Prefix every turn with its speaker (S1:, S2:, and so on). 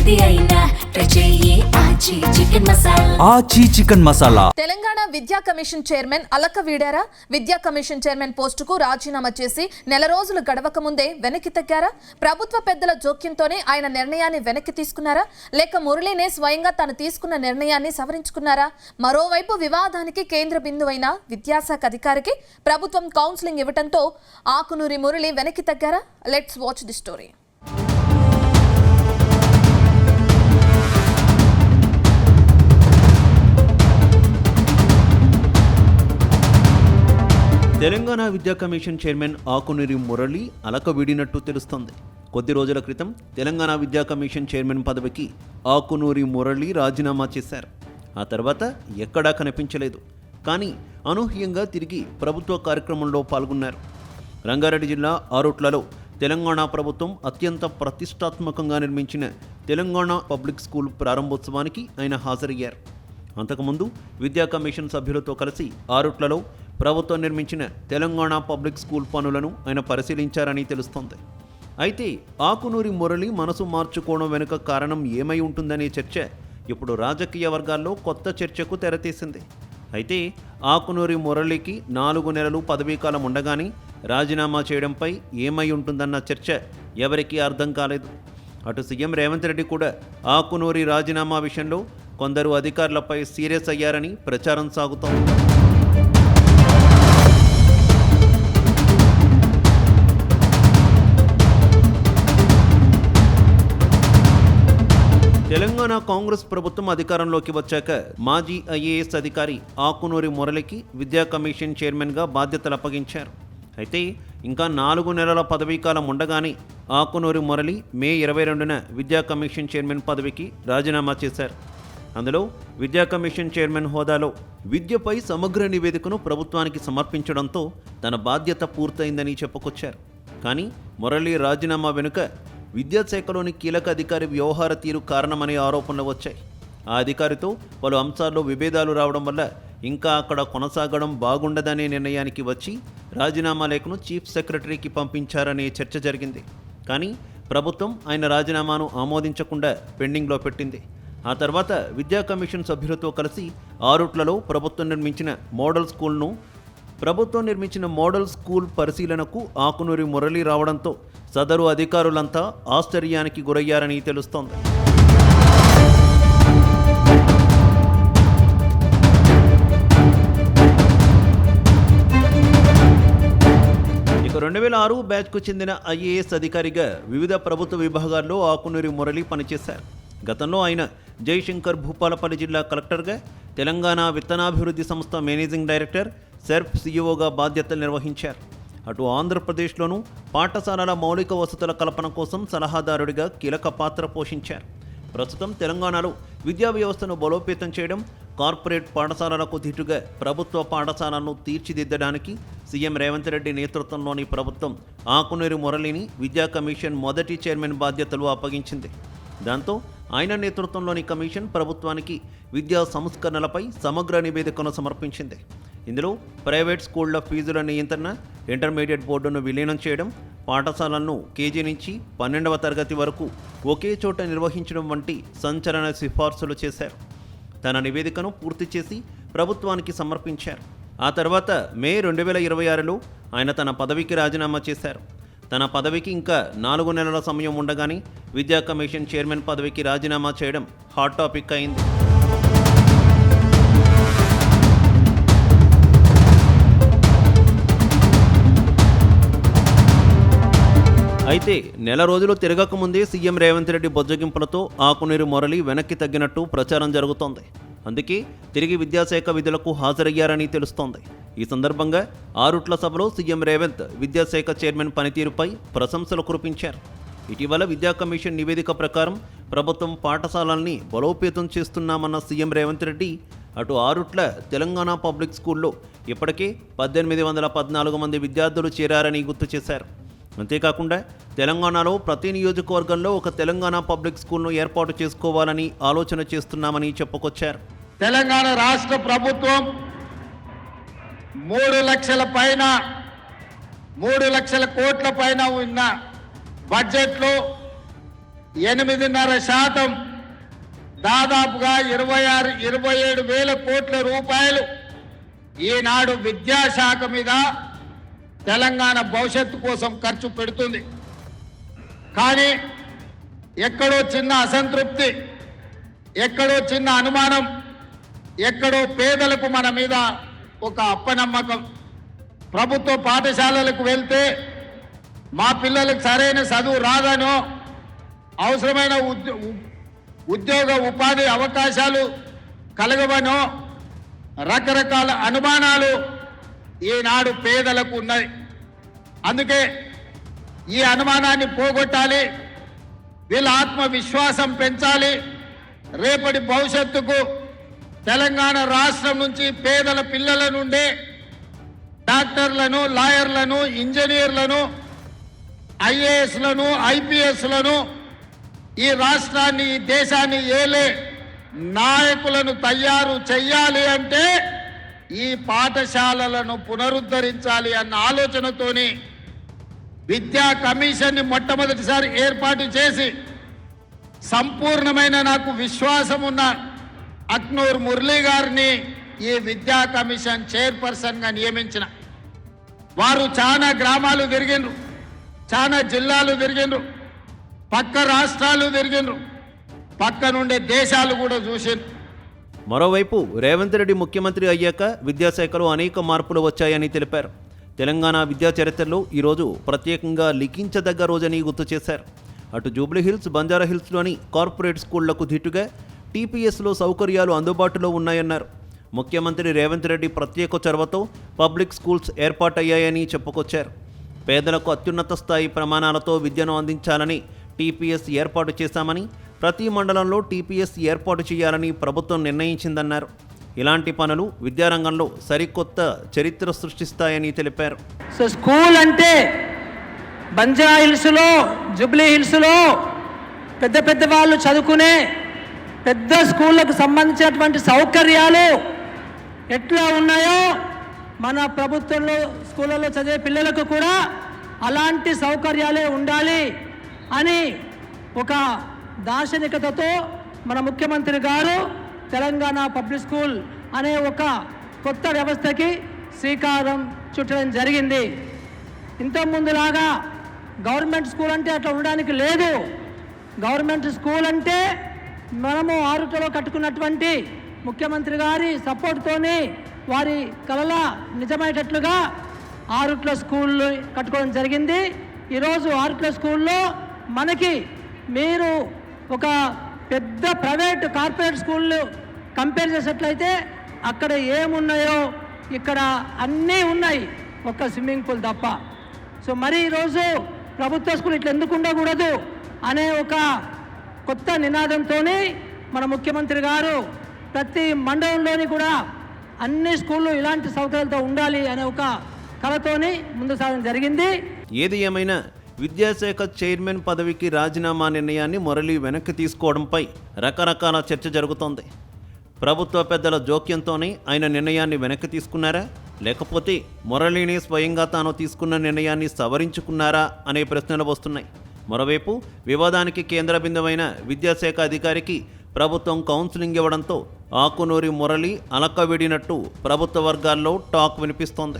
S1: ఏది అయినా ట్రై చెయ్యి ఆచి చికెన్ మసాలా.
S2: ఆచి చికెన్ మసాలా.
S3: తెలంగాణ విద్యా కమిషన్ చైర్మన్ అలక వీడారా? విద్యా కమిషన్ చైర్మన్ పోస్టుకు రాజీనామా చేసి నెల రోజులు గడవక ముందే వెనక్కి తగ్గారా? ప్రభుత్వ పెద్దల జోక్యంతోనే ఆయన నిర్ణయాన్ని వెనక్కి తీసుకున్నారా, లేక మురళీనే స్వయంగా తాను తీసుకున్న నిర్ణయాన్ని సవరించుకున్నారా? మరోవైపు వివాదానికి కేంద్ర బిందువైన విద్యాశాఖ అధికారికి ప్రభుత్వం కౌన్సిలింగ్ ఇవ్వడంతో ఆకునూరి మురళి వెనక్కి తగ్గారా? Let's watch the story.
S4: Telangana విద్యా కమిషన్ చైర్మన్ ఆకునూరి మురళి అలక వీడినట్టు తెలుస్తోంది. కొద్ది రోజుల క్రితం తెలంగాణ విద్యా కమిషన్ చైర్మన్ పదవికి ఆకునూరి మురళి రాజీనామా చేశారు. ఆ తర్వాత ఎక్కడా కనిపించలేదు. కానీ అనూహ్యంగా తిరిగి ప్రభుత్వ కార్యక్రమంలో పాల్గొన్నారు. రంగారెడ్డి జిల్లా ఆరుట్లలో తెలంగాణ ప్రభుత్వం అత్యంత ప్రతిష్టాత్మకంగా నిర్మించిన తెలంగాణ పబ్లిక్ స్కూల్ ప్రారంభోత్సవానికి ఆయన హాజరయ్యారు. అంతకుముందు విద్యా కమిషన్ సభ్యులతో కలిసి ఆరుట్లలో ప్రభుత్వం నిర్మించిన తెలంగాణ పబ్లిక్ స్కూల్ పనులను ఆయన పరిశీలించారని తెలుస్తోంది. అయితే ఆకునూరి మురళి మనసు మార్చుకోవడం వెనుక కారణం ఏమై ఉంటుందనే చర్చ ఇప్పుడు రాజకీయ వర్గాల్లో కొత్త చర్చకు తెరతీసింది. అయితే ఆకునూరి మురళికి 4 నెలలు పదవీకాలం ఉండగానే రాజీనామా చేయడంపై ఏమై ఉంటుందన్న చర్చ ఎవరికీ అర్థం కాలేదు. అటు సీఎం రేవంత్ రెడ్డి కూడా ఆకునూరి రాజీనామా విషయంలో కొందరు అధికారులపై సీరియస్ అయ్యారని ప్రచారం సాగుతోంది. తెలంగాణ కాంగ్రెస్ ప్రభుత్వం అధికారంలోకి వచ్చాక మాజీ ఐఏఎస్ అధికారి ఆకునూరి మురళికి విద్యా కమిషన్ చైర్మన్గా బాధ్యతలు అప్పగించారు. అయితే ఇంకా 4 నెలల పదవీకాలం ఉండగానే ఆకునూరి మురళి మే 22న విద్యా కమిషన్ చైర్మన్ పదవికి రాజీనామా చేశారు. అందులో విద్యా కమిషన్ చైర్మన్ హోదాలో విద్యపై సమగ్ర నివేదికను ప్రభుత్వానికి సమర్పించడంతో తన బాధ్యత పూర్తయిందని చెప్పుకొచ్చారు. కానీ మురళి రాజీనామా వెనుక విద్యాశాఖలోని కీలక అధికారి వ్యవహార తీరు కారణమనే ఆరోపణలు వచ్చాయి. ఆ అధికారితో పలు అంశాల్లో విభేదాలు రావడం వల్ల ఇంకా అక్కడ కొనసాగడం బాగుండదనే నిర్ణయానికి వచ్చి రాజీనామా లేఖను చీఫ్ సెక్రటరీకి పంపించారనే చర్చ జరిగింది. కానీ ప్రభుత్వం ఆయన రాజీనామాను ఆమోదించకుండా పెండింగ్లో పెట్టింది. ఆ తర్వాత విద్యా కమిషన్ సభ్యులతో కలిసి ఆరుట్లలో ప్రభుత్వం నిర్మించిన మోడల్ స్కూల్ పరిశీలనకు ఆకునూరి మురళి రావడంతో సదరు అధికారులంతా ఆశ్చర్యానికి గురయ్యారని తెలుస్తోంది. ఇక 2006 బ్యాచ్కు చెందిన ఐఏఎస్ అధికారిగా వివిధ ప్రభుత్వ విభాగాల్లో ఆకునూరి మురళి పనిచేశారు. గతంలో ఆయన జయశంకర్ భూపాలపల్లి జిల్లా కలెక్టర్గా, తెలంగాణ విత్తనాభివృద్ధి సంస్థ మేనేజింగ్ డైరెక్టర్, సెర్ప్ సీఈఓగా బాధ్యతలు నిర్వహించారు. అటు ఆంధ్రప్రదేశ్లోనూ పాఠశాలల మౌలిక వసతుల కల్పన కోసం సలహాదారుడిగా కీలక పాత్ర పోషించారు. ప్రస్తుతం తెలంగాణలో విద్యా వ్యవస్థను బలోపేతం చేయడం, కార్పొరేట్ పాఠశాలలకు ధీటుగా ప్రభుత్వ పాఠశాలను తీర్చిదిద్దడానికి సీఎం రేవంత్ రెడ్డి నేతృత్వంలోని ప్రభుత్వం ఆకునూరి మురళిని విద్యా కమిషన్ మొదటి చైర్మన్ బాధ్యతలు అప్పగించింది. దాంతో ఆయన నేతృత్వంలోని కమిషన్ ప్రభుత్వానికి విద్యా సంస్కరణలపై సమగ్ర నివేదికను సమర్పించింది. ఇందులో ప్రైవేట్ స్కూళ్ల ఫీజుల నియంత్రణ, ఇంటర్మీడియట్ బోర్డును విలీనం చేయడం, పాఠశాలలను కేజీ నుంచి 12వ తరగతి వరకు ఒకే చోట నిర్వహించడం వంటి సంచలన సిఫార్సులు చేశారు. తన నివేదికను పూర్తి చేసి ప్రభుత్వానికి సమర్పించారు. ఆ తర్వాత మే 2026లో ఆయన తన పదవికి రాజీనామా చేశారు. తన పదవికి ఇంకా 4 నెలల సమయం ఉండగానే విద్యా కమిషన్ చైర్మన్ పదవికి రాజీనామా చేయడం హాట్ టాపిక్ అయింది. అయితే నెల రోజులు తిరగకముందే సీఎం రేవంత్ రెడ్డి బొజ్జగింపులతో ఆకునూరి మురళి వెనక్కి తగ్గినట్టు ప్రచారం జరుగుతోంది. అందుకే తిరిగి విద్యాశాఖ విధులకు హాజరయ్యారని తెలుస్తోంది. ఈ సందర్భంగా ఆరుట్ల సభలో సీఎం రేవంత్ విద్యాశాఖ చైర్మన్ పనితీరుపై ప్రశంసలు కురిపించారు. ఇటీవల విద్యా కమిషన్ నివేదిక ప్రకారం ప్రభుత్వం పాఠశాలల్ని బలోపేతం చేస్తున్నామన్న సీఎం రేవంత్ రెడ్డి అటు ఆరుట్ల తెలంగాణ పబ్లిక్ స్కూల్లో ఇప్పటికే 1814 మంది విద్యార్థులు చేరారని గుర్తు చేశారు. అంతేకాకుండా తెలంగాణలో ప్రతి నియోజకవర్గంలో ఒక తెలంగాణ పబ్లిక్ స్కూల్ను ఏర్పాటు చేసుకోవాలని ఆలోచన చేస్తున్నామని చెప్పుకొచ్చారు.
S5: తెలంగాణ రాష్ట్ర ప్రభుత్వం 3 లక్షల కోట్ల పైన ఉన్న బడ్జెట్లో 8.5% దాదాపుగా 27,000 కోట్ల రూపాయలు ఈనాడు విద్యాశాఖ మీద తెలంగాణ భవిష్యత్తు కోసం ఖర్చు పెడుతుంది. కానీ ఎక్కడో చిన్న అసంతృప్తి, ఎక్కడో చిన్న అనుమానం, ఎక్కడో పేదలకు మన మీద ఒక అప్పనమ్మకం. ప్రభుత్వ పాఠశాలలకు వెళ్తే మా పిల్లలకు సరైన చదువు రాదనో, అవసరమైన ఉద్యోగ ఉపాధి అవకాశాలు కలగవనో రకరకాల అనుమానాలు ఈనాడు పేదలకు ఉన్నాయి. అందుకే ఈ అనుమానాన్ని పోగొట్టాలి, వీళ్ళ ఆత్మవిశ్వాసం పెంచాలి. రేపటి భవిష్యత్తుకు తెలంగాణ రాష్ట్రం నుంచి పేదల పిల్లల నుండే డాక్టర్లను, లాయర్లను, ఇంజనీర్లను, ఐఏఎస్లను, ఐపీఎస్లను, ఈ రాష్ట్రాన్ని, ఈ దేశాన్ని ఏలే నాయకులను తయారు చెయ్యాలి అంటే ఈ పాఠశాలలను పునరుద్ధరించాలి అన్న ఆలోచనతోని విద్యా కమిషన్ని మొట్టమొదటిసారి ఏర్పాటు చేసి సంపూర్ణమైన నాకు విశ్వాసం ఉన్న అక్నూర్ మురళీ గారిని ఈ విద్యా కమిషన్ చైర్పర్సన్గా నియమించిన. వారు చాలా గ్రామాలు తిరిగిండ్రు, చాలా జిల్లాలు తిరిగిండ్రు, పక్క రాష్ట్రాలు తిరిగిండ్రు, పక్క నుండే దేశాలు కూడా చూసిండ్రు.
S4: మరోవైపు రేవంత్ రెడ్డి ముఖ్యమంత్రి అయ్యాక విద్యాశాఖలో అనేక మార్పులు వచ్చాయని తెలిపారు. తెలంగాణ విద్యా చరిత్రలో ఈరోజు ప్రత్యేకంగా లిఖించదగ్గ రోజని గుర్తు చేశారు. అటు జూబ్లీహిల్స్, బంజారాహిల్స్లోని కార్పొరేట్ స్కూళ్లకు ధీటుగా టీపీఎస్లో సౌకర్యాలు అందుబాటులో ఉన్నాయన్నారు. ముఖ్యమంత్రి రేవంత్ రెడ్డి ప్రత్యేక చొరవతో పబ్లిక్ స్కూల్స్ ఏర్పాటయ్యాయని చెప్పుకొచ్చారు. పేదలకు అత్యున్నత స్థాయి ప్రమాణాలతో విద్యను అందించాలని టీపీఎస్ ఏర్పాటు చేశామని, ప్రతి మండలంలో టీపీఎస్ ఏర్పాటు చేయాలని ప్రభుత్వం నిర్ణయించిందన్నారు. ఇలాంటి పనులు విద్యారంగంలో సరికొత్త చరిత్ర సృష్టిస్తాయని తెలిపారు.
S2: సో స్కూల్ అంటే బంజారా హిల్స్లో, జూబ్లీ హిల్స్లో పెద్ద పెద్ద వాళ్ళు చదువుకునే పెద్ద స్కూళ్ళకు సంబంధించినటువంటి సౌకర్యాలు ఎట్లా ఉన్నాయో మన ప్రభుత్వంలో స్కూళ్ళలో చదివే పిల్లలకు కూడా అలాంటి సౌకర్యాలే ఉండాలి అని ఒక దార్శనికతతో మన ముఖ్యమంత్రి గారు తెలంగాణ పబ్లిక్ స్కూల్ అనే ఒక కొత్త వ్యవస్థకి శ్రీకారం చుట్టడం జరిగింది. ఇంతకుముందులాగా గవర్నమెంట్ స్కూల్ అంటే అట్లా ఉండడానికి లేదు. గవర్నమెంట్ స్కూల్ అంటే మనము ఆరుటలో కట్టుకున్నటువంటి ముఖ్యమంత్రి గారి సపోర్ట్తోని వారి కలల నిజమయ్యేటట్లుగా ఆరుట్ల స్కూళ్ళు కట్టుకోవడం జరిగింది. ఈరోజు ఆరుట్ల స్కూల్లో మనకి మీరు ఒక పెద్ద ప్రైవేట్ కార్పొరేట్ స్కూళ్ళు కంపేర్ చేసేట్లయితే అక్కడ ఏమున్నాయో ఇక్కడ అన్నీ ఉన్నాయి, ఒక్క స్విమ్మింగ్ పూల్ తప్ప. సో మరి ఈరోజు ప్రభుత్వ స్కూల్ ఇట్లా ఎందుకు ఉండకూడదు అనే ఒక కొత్త నినాదంతో మన ముఖ్యమంత్రి గారు ప్రతి మండలంలోని కూడా అన్ని స్కూళ్ళు ఇలాంటి సౌకర్యాలతో ఉండాలి అనే ఒక కళతోని ముందు సాగడం జరిగింది.
S4: ఏది ఏమైనా విద్యాశాఖ చైర్మన్ పదవికి రాజీనామా నిర్ణయాన్ని మురళి వెనక్కి తీసుకోవడంపై రకరకాల చర్చ జరుగుతోంది. ప్రభుత్వ పెద్దల జోక్యంతోనే ఆయన నిర్ణయాన్ని వెనక్కి తీసుకున్నారా, లేకపోతే మురళిని స్వయంగా తాను తీసుకున్న నిర్ణయాన్ని సవరించుకున్నారా అనే ప్రశ్నలు వస్తున్నాయి. మరోవైపు వివాదానికి కేంద్ర బిందువైన విద్యాశాఖ అధికారికి ప్రభుత్వం కౌన్సిలింగ్ ఇవ్వడంతో ఆకునూరి మురళి అలకవిడినట్టు ప్రభుత్వ వర్గాల్లో టాక్ వినిపిస్తోంది.